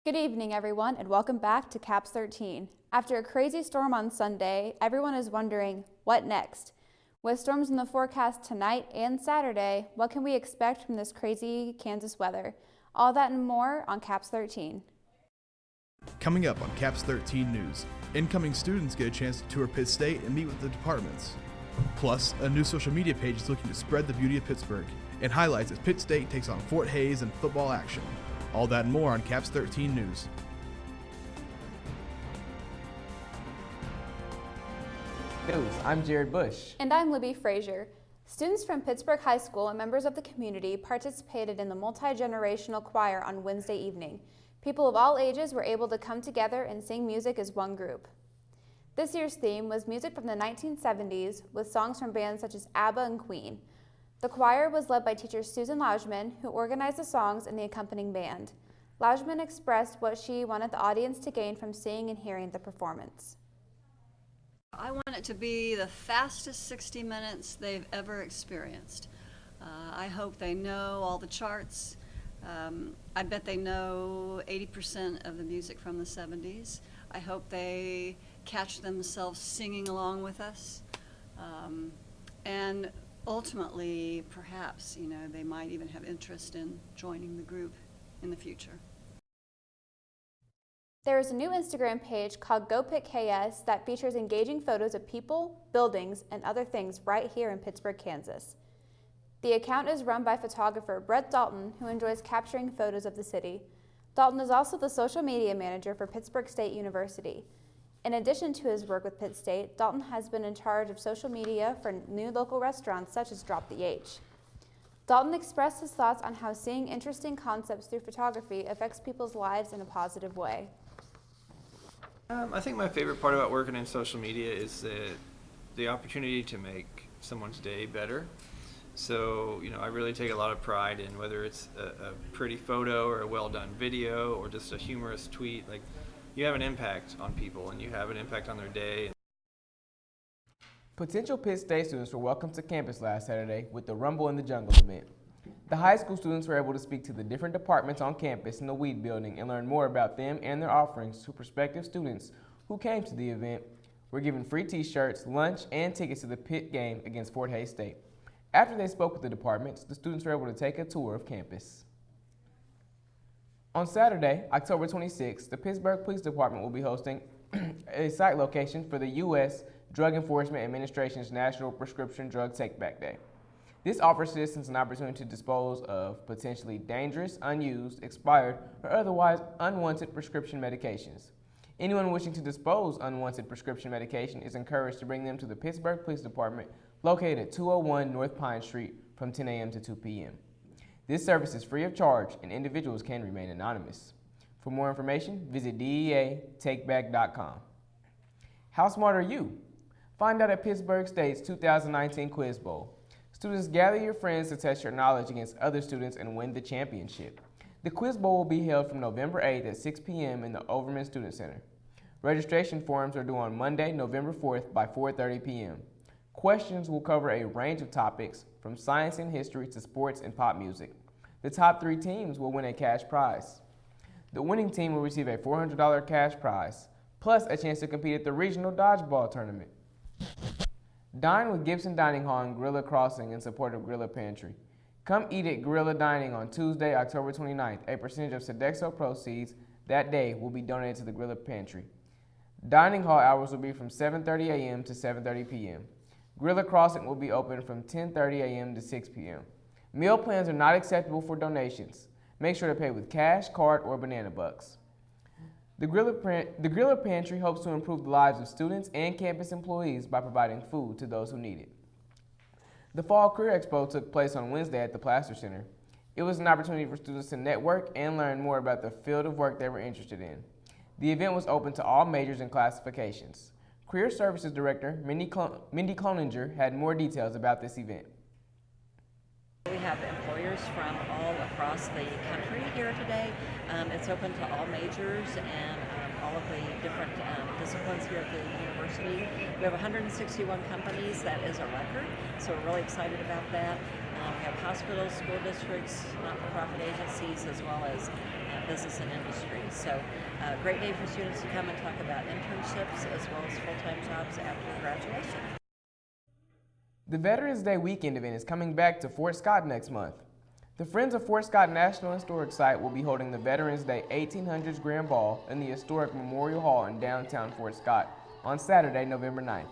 Good evening, everyone, and welcome back to CAPS 13. After a crazy storm on Sunday, everyone is wondering, what next? With storms in the forecast tonight and Saturday, what can we expect from this crazy Kansas weather? All that and more on CAPS 13. Coming up on CAPS 13 News, incoming students get a chance to tour Pitt State and meet with the departments. Plus, a new social media page is looking to spread the beauty of Pittsburgh and highlights as Pitt State takes on Fort Hays in football action. All that and more on CAPS 13 News. I'm Jared Bush. And I'm Libby Frazier. Students from Pittsburgh High School and members of the community participated in the multi-generational choir on Wednesday evening. People of all ages were able to come together and sing music as one group. This year's theme was music from the 1970s with songs from bands such as ABBA and Queen. The choir was led by teacher Susan Laujman, who organized the songs and the accompanying band. Laujman expressed what she wanted the audience to gain from seeing and hearing the performance. I want it to be the fastest 60 minutes they've ever experienced. I hope they know all the charts. I bet they know 80% of the music from the 70s. I hope they catch themselves singing along with us. And ultimately, perhaps, they might even have interest in joining the group in the future. There is a new Instagram page called GoPittKS that features engaging photos of people, buildings, and other things right here in Pittsburgh, Kansas. The account is run by photographer Brett Dalton, who enjoys capturing photos of the city. Dalton is also the social media manager for Pittsburgh State University. In addition to his work with Pitt State, Dalton has been in charge of social media for new local restaurants such as Drop the H. Dalton expressed his thoughts on how seeing interesting concepts through photography affects people's lives in a positive way. I think my favorite part about working in social media is the opportunity to make someone's day better. So, I really take a lot of pride in whether it's a pretty photo or a well-done video or just a humorous tweet. Like, you have an impact on people and you have an impact on their day. Potential Pitt State students were welcomed to campus last Saturday with the Rumble in the Jungle event. The high school students were able to speak to the different departments on campus in the Weed Building and learn more about them and their offerings to prospective students who came to the event. Were given free t-shirts, lunch, and tickets to the Pitt game against Fort Hays State. After they spoke with the departments, the students were able to take a tour of campus. On Saturday, October 26th, the Pittsburgh Police Department will be hosting a site location for the U.S. Drug Enforcement Administration's National Prescription Drug Take-Back Day. This offers citizens an opportunity to dispose of potentially dangerous, unused, expired, or otherwise unwanted prescription medications. Anyone wishing to dispose unwanted prescription medication is encouraged to bring them to the Pittsburgh Police Department located at 201 North Pine Street from 10 a.m. to 2 p.m. This service is free of charge and individuals can remain anonymous. For more information, visit DEATakeback.com. How smart are you? Find out at Pittsburgh State's 2019 Quiz Bowl. Students, gather your friends to test your knowledge against other students and win the championship. The Quiz Bowl will be held from November 8th at 6 p.m. in the Overman Student Center. Registration forms are due on Monday, November 4th by 4:30 p.m. Questions will cover a range of topics from science and history to sports and pop music. The top 3 teams will win a cash prize. The winning team will receive a $400 cash prize, plus a chance to compete at the regional dodgeball tournament. Dine with Gibson Dining Hall and Gorilla Crossing in support of Gorilla Pantry. Come eat at Gorilla Dining on Tuesday, October 29th. A percentage of Sodexo proceeds that day will be donated to the Gorilla Pantry. Dining hall hours will be from 7:30 a.m. to 7:30 p.m. Gorilla Crossing will be open from 10:30 a.m. to 6 p.m. Meal plans are not acceptable for donations. Make sure to pay with cash, card, or banana bucks. The Gorilla Pantry hopes to improve the lives of students and campus employees by providing food to those who need it. The Fall Career Expo took place on Wednesday at the Plaster Center. It was an opportunity for students to network and learn more about the field of work they were interested in. The event was open to all majors and classifications. Career Services Director Mindy Cloninger had more details about this event. We have employers from all across the country here today. It's open to all majors and all of the different disciplines here at the university. We have 161 companies. That is a record, so we're really excited about that. We have hospitals, school districts, not-for-profit agencies, as well as business and industry. So great day for students to come and talk about internships as well as full-time jobs after graduation. The Veterans Day weekend event is coming back to Fort Scott next month. The Friends of Fort Scott National Historic Site will be holding the Veterans Day 1800s Grand Ball in the historic Memorial Hall in downtown Fort Scott on Saturday, November 9th.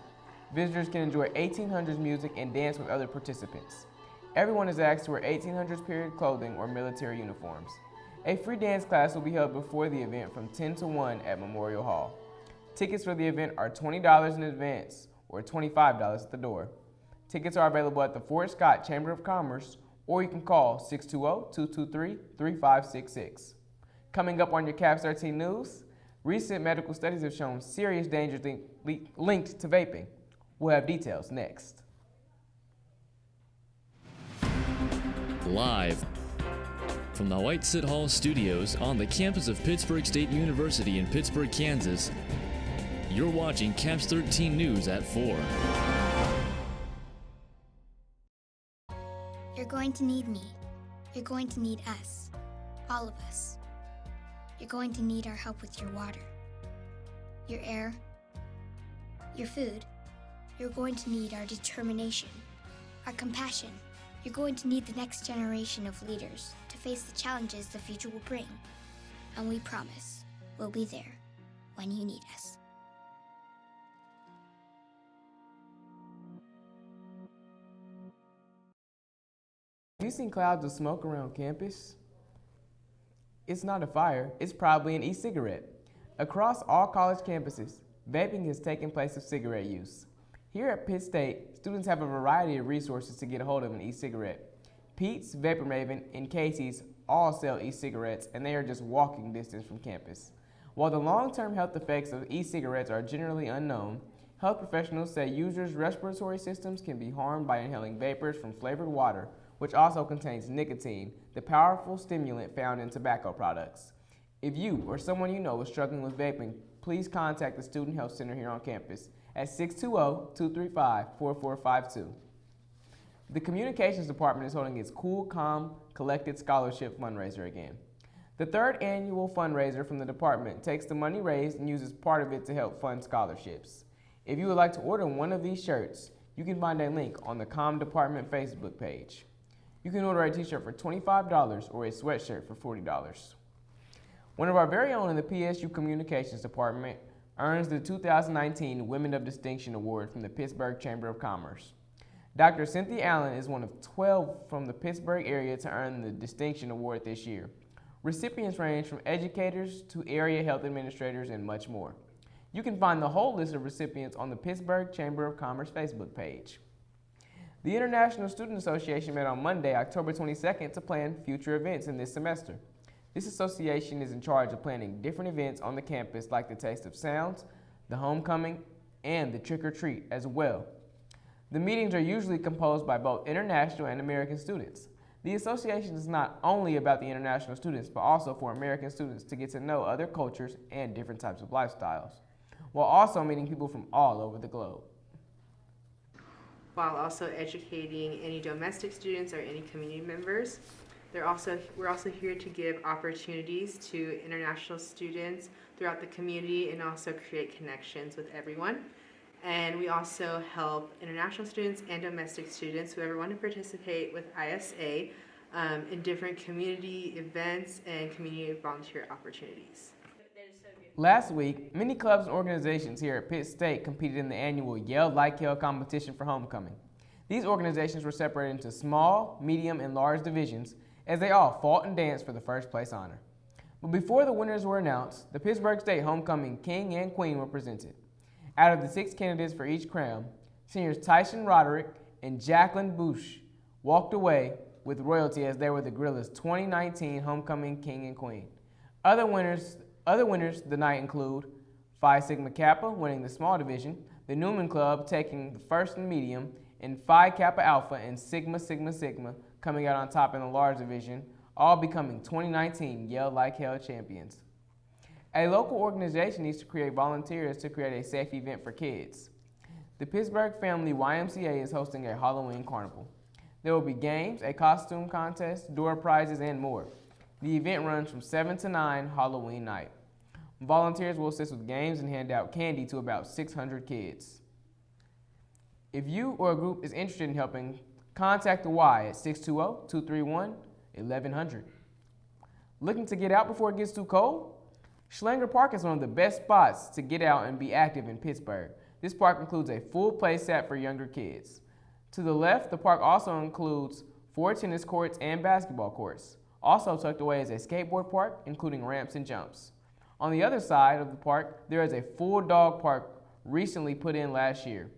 Visitors can enjoy 1800s music and dance with other participants. Everyone is asked to wear 1800s period clothing or military uniforms. A free dance class will be held before the event from 10 to 1 at Memorial Hall. Tickets for the event are $20 in advance or $25 at the door. Tickets are available at the Fort Scott Chamber of Commerce, or you can call 620-223-3566. Coming up on your CAPS 13 News, recent medical studies have shown serious dangers linked to vaping. We'll have details next. Live from the White Sit Hall studios on the campus of Pittsburg State University in Pittsburg, Kansas, you're watching CAPS 13 News at 4. You're going to need me. You're going to need us. All of us. You're going to need our help with your water, your air, your food. You're going to need our determination, our compassion. You're going to need the next generation of leaders to face the challenges the future will bring. And we promise we'll be there when you need us. Have you seen clouds of smoke around campus? It's not a fire, it's probably an e-cigarette. Across all college campuses, vaping has taken place of cigarette use. Here at Pitt State, students have a variety of resources to get a hold of an e-cigarette. Pete's, Vapor Maven, and Casey's all sell e-cigarettes, and they are just walking distance from campus. While the long-term health effects of e-cigarettes are generally unknown, health professionals say users' respiratory systems can be harmed by inhaling vapors from flavored water, which also contains nicotine, the powerful stimulant found in tobacco products. If you or someone you know is struggling with vaping, please contact the Student Health Center here on campus at 620-235-4452. The Communications Department is holding its Cool, Calm, Collected Scholarship fundraiser again. The third annual fundraiser from the department takes the money raised and uses part of it to help fund scholarships. If you would like to order one of these shirts, you can find a link on the Comm Department Facebook page. You can order a t-shirt for $25 or a sweatshirt for $40. One of our very own in the PSU Communications Department earns the 2019 Women of Distinction Award from the Pittsburgh Chamber of Commerce. Dr. Cynthia Allen is one of 12 from the Pittsburgh area to earn the Distinction Award this year. Recipients range from educators to area health administrators and much more. You can find the whole list of recipients on the Pittsburgh Chamber of Commerce Facebook page. The International Student Association met on Monday, October 22nd to plan future events in this semester. This association is in charge of planning different events on the campus like the Taste of Sounds, the Homecoming, and the Trick or Treat as well. The meetings are usually composed by both international and American students. The association is not only about the international students, but also for American students to get to know other cultures and different types of lifestyles, while also meeting people from all over the globe. While also educating any domestic students or any community members. We're also here to give opportunities to international students throughout the community and also create connections with everyone. And we also help international students and domestic students, whoever want to participate with ISA, in different community events and community volunteer opportunities. Last week, many clubs and organizations here at Pitt State competed in the annual Yell Like Hell competition for homecoming. These organizations were separated into small, medium, and large divisions as they all fought and danced for the first place honor. But before the winners were announced, the Pittsburgh State Homecoming King and Queen were presented. Out of the 6 candidates for each crown, seniors Tyson Roderick and Jacqueline Bush walked away with royalty as they were the Gorillas' 2019 Homecoming King and Queen. Other winners the night include Phi Sigma Kappa winning the small division, the Newman Club taking the first and medium, and Phi Kappa Alpha and Sigma Sigma Sigma coming out on top in the large division, all becoming 2019 Yell Like Hell champions. A local organization needs to create volunteers to create a safe event for kids. The Pittsburgh Family YMCA is hosting a Halloween carnival. There will be games, a costume contest, door prizes, and more. The event runs from 7 to 9 Halloween night. Volunteers will assist with games and hand out candy to about 600 kids. If you or a group is interested in helping, contact the Y at 620-231-1100. Looking to get out before it gets too cold? Schlanger Park is one of the best spots to get out and be active in Pittsburgh. This park includes a full play set for younger kids. To the left, the park also includes 4 tennis courts and basketball courts. Also tucked away is a skateboard park, including ramps and jumps. On the other side of the park, there is a full dog park recently put in last year.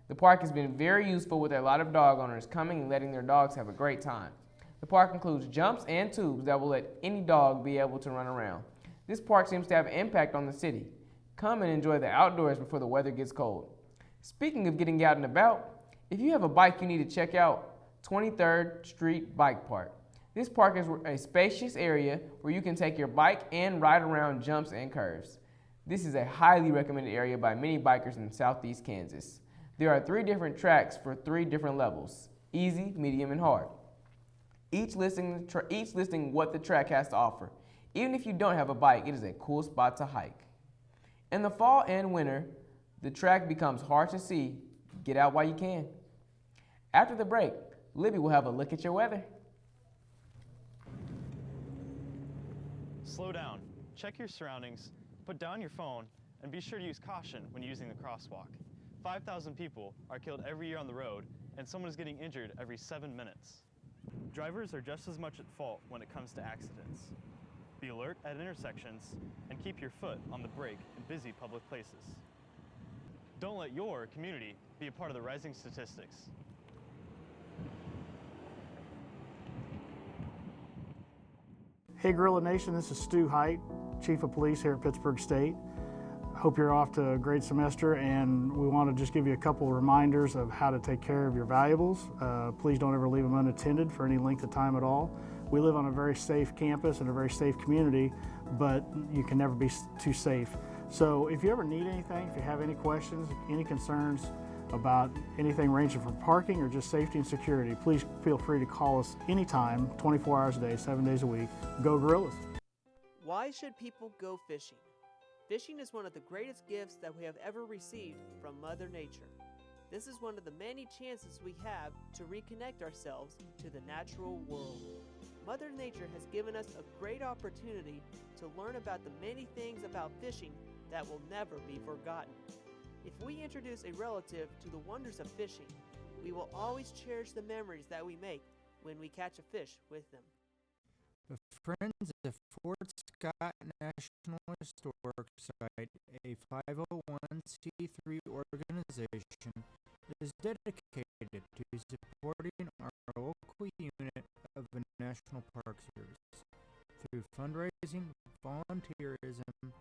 The park has been very useful with a lot of dog owners coming and letting their dogs have a great time. The park includes jumps and tubes that will let any dog be able to run around. This park seems to have an impact on the city. Come and enjoy the outdoors before the weather gets cold. Speaking of getting out and about, if you have a bike, you need to check out 23rd Street Bike Park. This park is a spacious area where you can take your bike and ride around jumps and curves. This is a highly recommended area by many bikers in southeast Kansas. There are 3 different tracks for 3 different levels: easy, medium, and hard. Each listing what the track has to offer. Even if you don't have a bike, it is a cool spot to hike. In the fall and winter, the track becomes hard to see. Get out while you can. After the break, Libby will have a look at your weather. Slow down, check your surroundings, put down your phone, and be sure to use caution when using the crosswalk. 5,000 people are killed every year on the road, and someone is getting injured every 7 minutes. Drivers are just as much at fault when it comes to accidents. Be alert at intersections and keep your foot on the brake in busy public places. Don't let your community be a part of the rising statistics. Hey Guerrilla Nation, this is Stu Height, Chief of Police here at Pittsburgh State. Hope you're off to a great semester, and we want to just give you a couple of reminders of how to take care of your valuables. Please don't ever leave them unattended for any length of time at all. We live on a very safe campus and a very safe community, but you can never be too safe. So if you ever need anything, if you have any questions, any concerns about anything ranging from parking or just safety and security, please feel free to call us anytime, 24 hours a day, 7 days a week. Go Gorillas! Why should people go fishing? Fishing is one of the greatest gifts that we have ever received from Mother Nature. This is one of the many chances we have to reconnect ourselves to the natural world. Mother Nature has given us a great opportunity to learn about the many things about fishing that will never be forgotten. If we introduce a relative to the wonders of fishing, we will always cherish the memories that we make when we catch a fish with them. The Friends of Fort Scott National Historic Site, a 501c3 organization, is dedicated to supporting our local unit of the National Park Service through fundraising, volunteerism,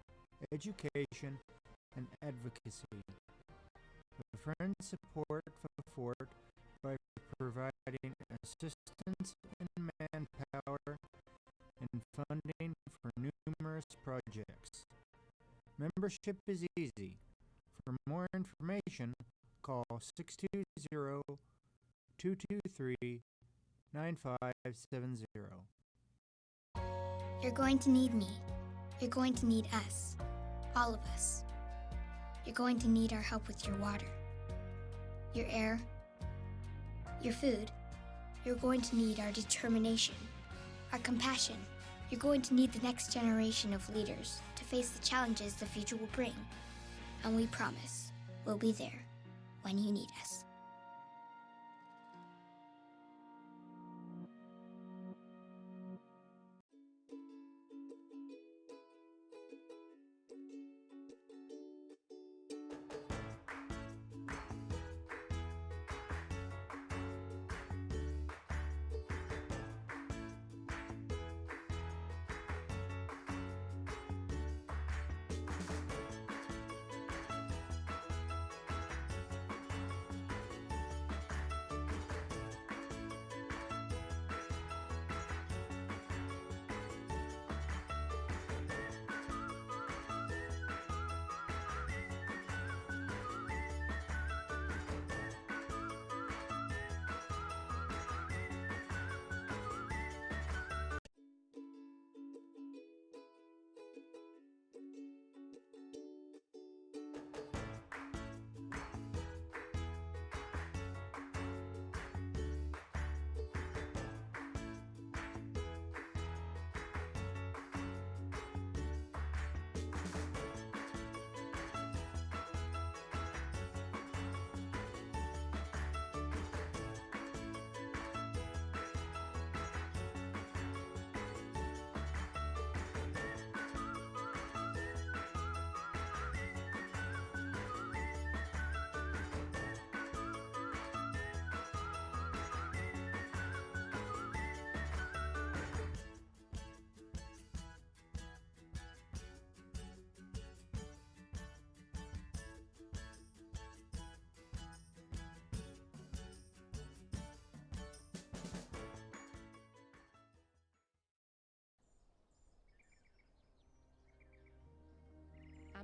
education, and advocacy. The Friends support the fort by providing assistance and manpower and funding for numerous projects. Membership is easy. For more information, call 620-223-9570. You're going to need me. You're going to need us. All of us. You're going to need our help with your water, your air, your food. You're going to need our determination, our compassion. You're going to need the next generation of leaders to face the challenges the future will bring. And we promise we'll be there when you need us.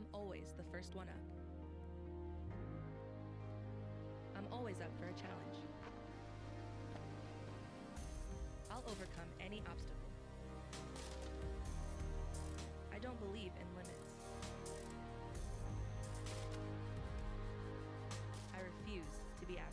I'm always the first one up. I'm always up for a challenge. I'll overcome any obstacle. I don't believe in limits. I refuse to be average.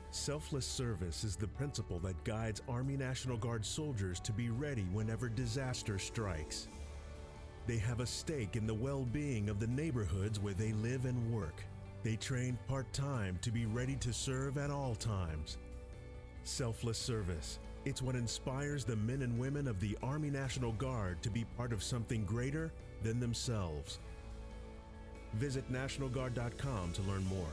Selfless service is the principle that guides Army National Guard soldiers to be ready whenever disaster strikes. They have a stake in the well-being of the neighborhoods where they live and work. They train part-time to be ready to serve at all times. Selfless service. It's what inspires the men and women of the Army National Guard to be part of something greater than themselves. Visit NationalGuard.com to learn more.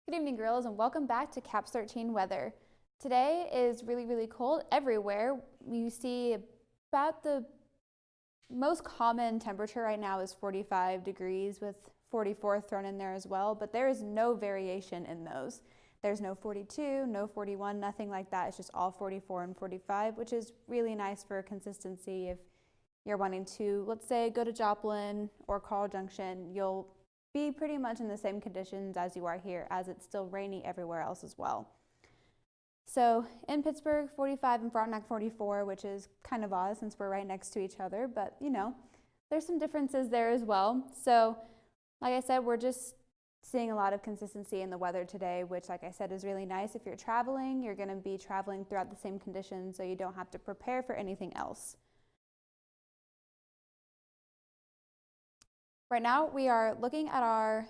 Good evening, girls, and welcome back to CAPS 13 weather. Today is really, really cold everywhere. You see about the most common temperature right now is 45 degrees with 44 thrown in there as well, but there is no variation in those. There's no 42, no 41, nothing like that. It's just all 44 and 45, which is really nice for consistency. If you're wanting to, let's say, go to Joplin or Carl Junction, you'll be pretty much in the same conditions as you are here, as it's still rainy everywhere else as well. So in Pittsburgh, 45, and Frontenac 44, which is kind of odd since we're right next to each other, but you know, there's some differences there as well. So like I said, we're just seeing a lot of consistency in the weather today, which like I said is really nice. If you're traveling, you're going to be traveling throughout the same conditions, so you don't have to prepare for anything else. Right now, we are looking at our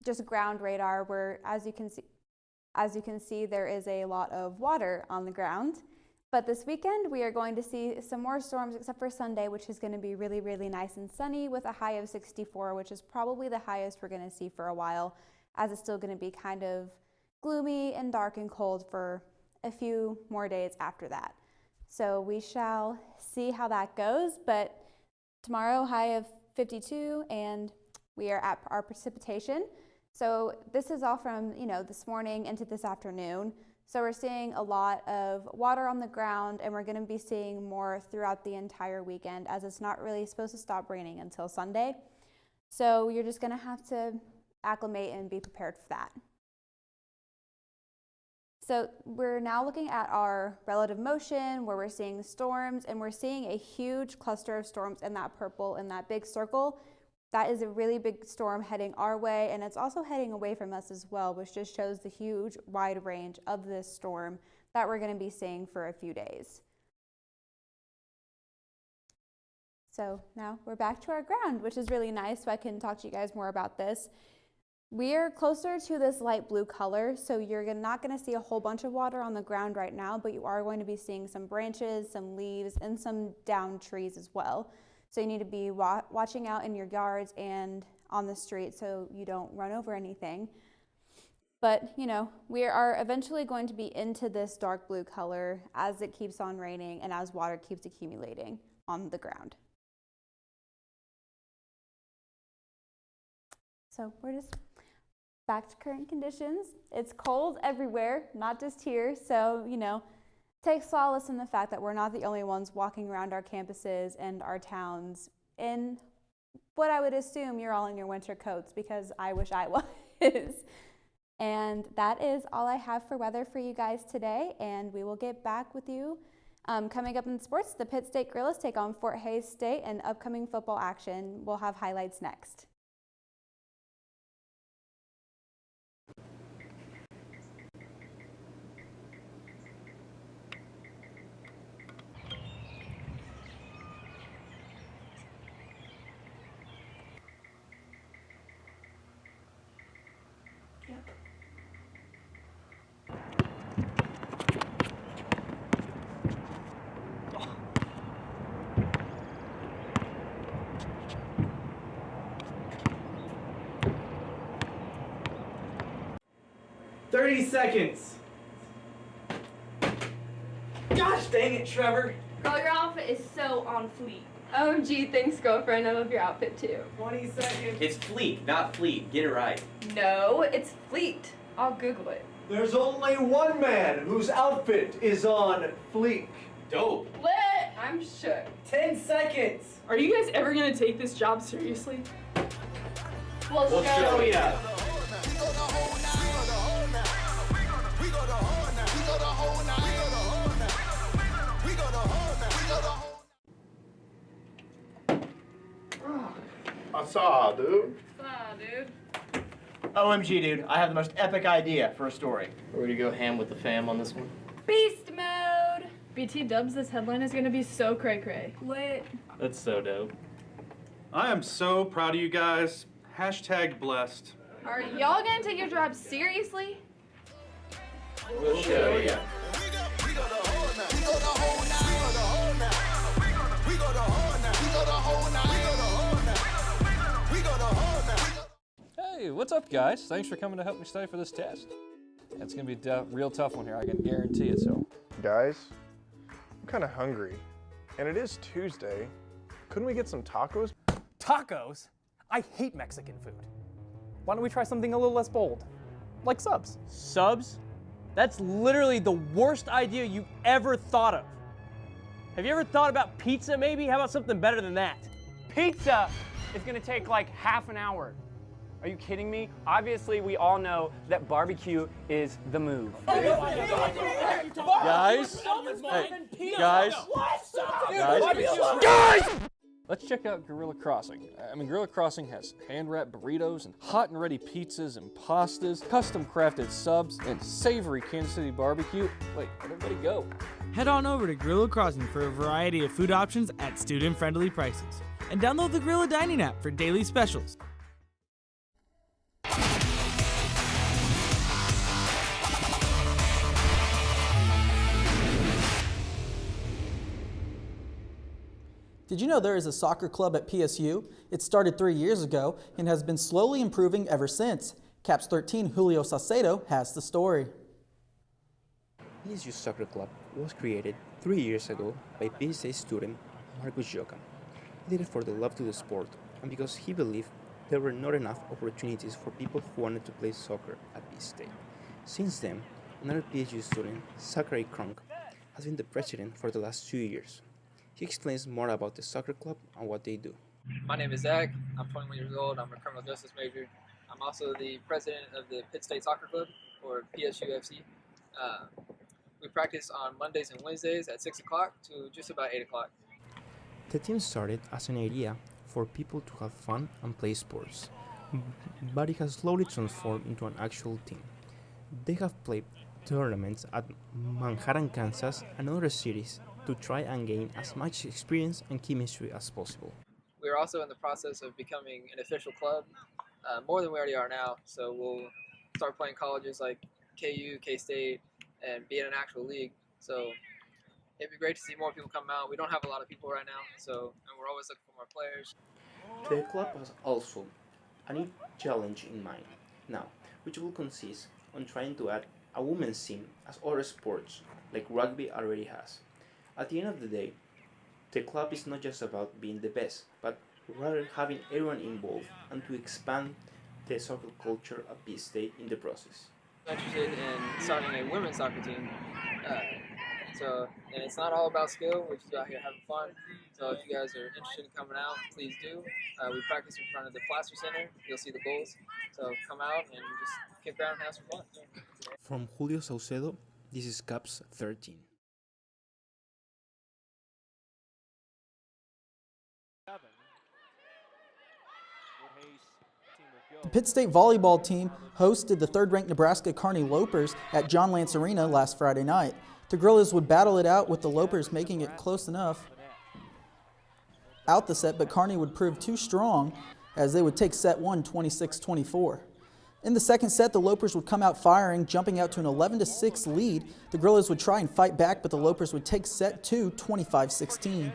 just ground radar, where as you can see, there is a lot of water on the ground. But this weekend, we are going to see some more storms, except for Sunday, which is going to be really, really nice and sunny with a high of 64, which is probably the highest we're going to see for a while, as it's still going to be kind of gloomy and dark and cold for a few more days after that. So we shall see how that goes. But tomorrow, high of 52, and we are at our precipitation. So this is all from, this morning into this afternoon. So we're seeing a lot of water on the ground, and we're going to be seeing more throughout the entire weekend, as it's not really supposed to stop raining until Sunday. So you're just going to have to acclimate and be prepared for that. So we're now looking at our relative motion, where we're seeing storms, and we're seeing a huge cluster of storms in that purple, in that big circle. That is a really big storm heading our way, and it's also heading away from us as well, which just shows the huge wide range of this storm that we're going to be seeing for a few days. So now we're back to our ground, which is really nice, so I can talk to you guys more about this. We're closer to this light blue color, so you're not going to see a whole bunch of water on the ground right now, but you are going to be seeing some branches, some leaves, and some downed trees as well. So you need to be watching out in your yards and on the street so you don't run over anything. But, we are eventually going to be into this dark blue color as it keeps on raining and as water keeps accumulating on the ground. So we're just back to current conditions. It's cold everywhere, not just here. So, take solace in the fact that we're not the only ones walking around our campuses and our towns in what I would assume you're all in your winter coats, because I wish I was. And that is all I have for weather for you guys today, and we will get back with you. Coming up in sports, the Pitt State Gorillas take on Fort Hays State, and upcoming football action. We'll have highlights next. Yep. 30 seconds. Gosh dang it, Trevor. Girl, your outfit is so on fleek. OMG, thanks, girlfriend. I love your outfit, too. 20 seconds. It's fleek, not fleet. Get it right. No, it's fleet. I'll Google it. There's only one man whose outfit is on fleek. Dope. Lit! I'm shook. 10 seconds. Are you guys ever gonna take this job seriously? We'll show ya. I saw, dude. Dude. OMG, dude, I have the most epic idea for a story. We're gonna go ham with the fam on this one. Beast mode! BT dubs this headline is gonna be so cray-cray. Lit. That's so dope. I am so proud of you guys. Hashtag blessed. Are y'all gonna take your job seriously? We'll show ya. Hey, what's up, guys? Thanks for coming to help me study for this test. It's gonna be a real tough one here, I can guarantee it. So, Guys, I'm kind of hungry, and it is Tuesday. Couldn't we get some tacos? Tacos? I hate Mexican food. Why don't we try something a little less bold? Like subs. Subs? That's literally the worst idea you've ever thought of. Have you ever thought about pizza maybe? How about something better than that? Pizza is gonna take like half an hour. Are you kidding me? Obviously, we all know that barbecue is the move. guys, hey, guys, let's check out Gorilla Crossing. I mean, Gorilla Crossing has hand-wrapped burritos and hot and ready pizzas and pastas, custom-crafted subs, and savory Kansas City barbecue. Wait, where'd everybody go? Head on over to Gorilla Crossing for a variety of food options at student-friendly prices. And download the Gorilla Dining app for daily specials. Did you know there is a soccer club at PSU? It started 3 years ago and has been slowly improving ever since. Caps 13 Julio Salcedo has the story. PSU Soccer Club was created 3 years ago by PSA student Marcus Joca. He did it for the love to the sport and because he believed there were not enough opportunities for people who wanted to play soccer at P State. Since then, another PSU student, Zachary Kronk, has been the president for the last 2 years. He explains more about the soccer club and what they do. My name is Zach. I'm 21 years old. I'm a criminal justice major. I'm also the president of the Pitt State Soccer Club, or PSUFC. We practice on Mondays and Wednesdays at 6 o'clock to just about 8 o'clock. The team started as an idea for people to have fun and play sports, but it has slowly transformed into an actual team. They have played tournaments at Manhattan, Kansas, and other cities to try and gain as much experience and chemistry as possible. We're also in the process of becoming an official club, more than we already are now, so we'll start playing colleges like KU, K-State, and be in an actual league. So it'd be great to see more people come out. We don't have a lot of people right now, and we're always looking for more players. The club has also a new challenge in mind now, which will consist on trying to add a women's team as other sports, like rugby already has. At the end of the day, the club is not just about being the best, but rather having everyone involved and to expand the soccer culture at P State in the process. I'm interested in starting a women's soccer team. And it's not all about skill, we're just out here having fun. So if you guys are interested in coming out, please do. We practice in front of the Placer Center. You'll see the goals. So come out and just kick around and have some fun. From Julio Saucedo, this is Caps 13. The Pitt State volleyball team hosted the third-ranked Nebraska Kearney Lopers at John Lance Arena last Friday night. The Gorillas would battle it out with the Lopers making it close enough out the set, but Kearney would prove too strong as they would take set one 26-24. In the second set, the Lopers would come out firing, jumping out to an 11-6 lead. The Gorillas would try and fight back, but the Lopers would take set two 25-16.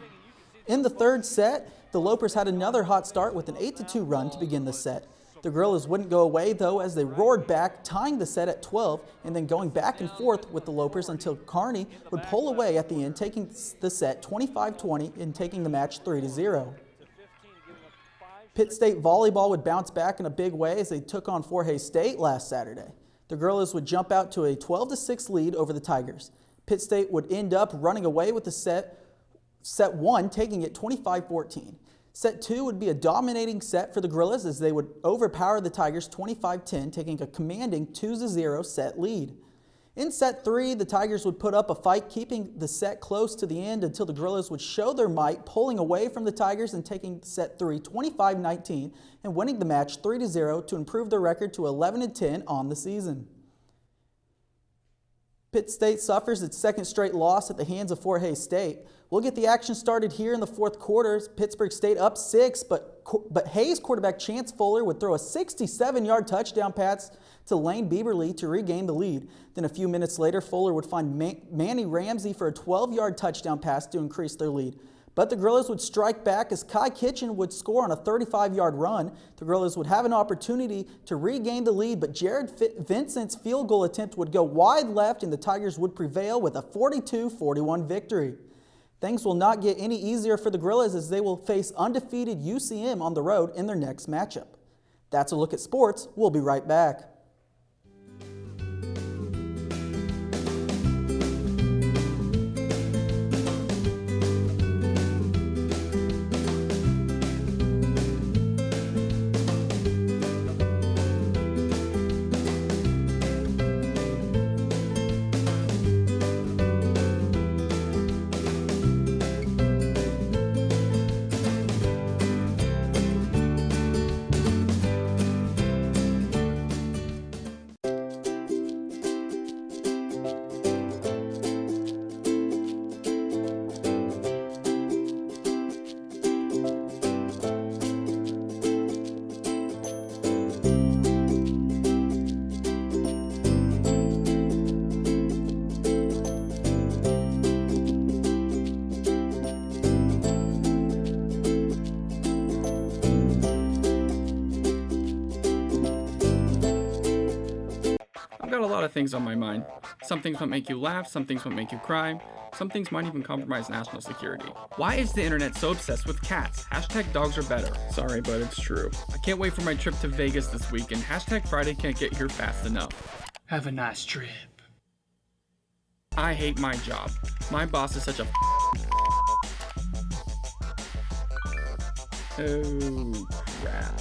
In the third set, the Lopers had another hot start with an 8-2 run to begin the set. The Gorillas wouldn't go away, though, as they roared back, tying the set at 12, and then going back and forth with the Lopers until Kearney would pull away at the end, taking the set 25-20 and taking the match 3-0. Pitt State volleyball would bounce back in a big way as they took on Fort Hays State last Saturday. The the Gorillas would jump out to a 12-6 lead over the Tigers. Pitt State would end up running away with the set one, taking it 25-14. Set two would be a dominating set for the Gorillas as they would overpower the Tigers 25-10, taking a commanding 2-0 set lead. In set three, the Tigers would put up a fight, keeping the set close to the end until the Gorillas would show their might, pulling away from the Tigers and taking set three 25-19 and winning the match 3-0 to improve their record to 11-10 on the season. Pitt State suffers its second straight loss at the hands of Fort Hays State. We'll get the action started here in the fourth quarter. Pittsburgh State up 6, but Hays quarterback Chance Fuller would throw a 67-yard touchdown pass to Lane Bieberly to regain the lead. Then a few minutes later, Fuller would find Manny Ramsey for a 12-yard touchdown pass to increase their lead. But the Gorillas would strike back as Kai Kitchen would score on a 35-yard run. The Gorillas would have an opportunity to regain the lead, but Jared Vincent's field goal attempt would go wide left and the Tigers would prevail with a 42-41 victory. Things will not get any easier for the Gorillas as they will face undefeated UCM on the road in their next matchup. That's a look at sports. We'll be right back. Got a lot of things on my mind. Some things might make you laugh, some things might make you cry, some things might even compromise national security. Why is the internet so obsessed with cats? Hashtag dogs are better. Sorry, but it's true. I can't wait for my trip to Vegas this week, and hashtag Friday can't get here fast enough. Have a nice trip. I hate my job. My boss is such a Oh, crap.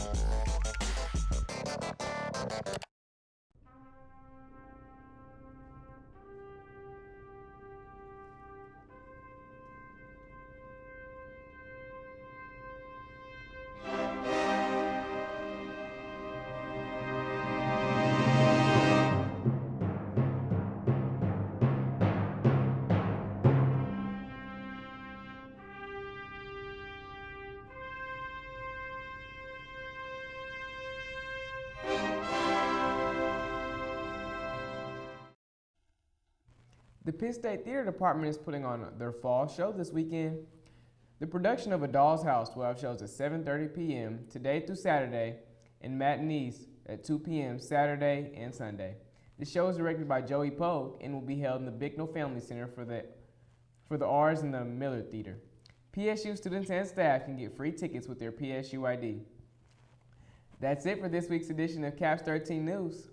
The Pitt State Theater Department is putting on their fall show this weekend. The production of A Doll's House will have shows at 7:30 p.m. today through Saturday and matinees at 2 p.m. Saturday and Sunday. The show is directed by Joey Pogue and will be held in the Bicknell Family Center for the R's and the Miller Theater. PSU students and staff can get free tickets with their PSU ID. That's it for this week's edition of Caps 13 News.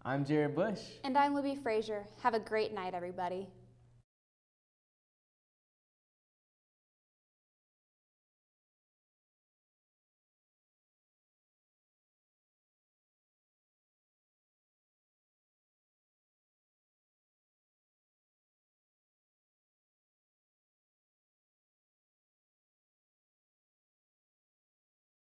I'm Jared Bush. And I'm Libby Frazier. Have a great night, everybody.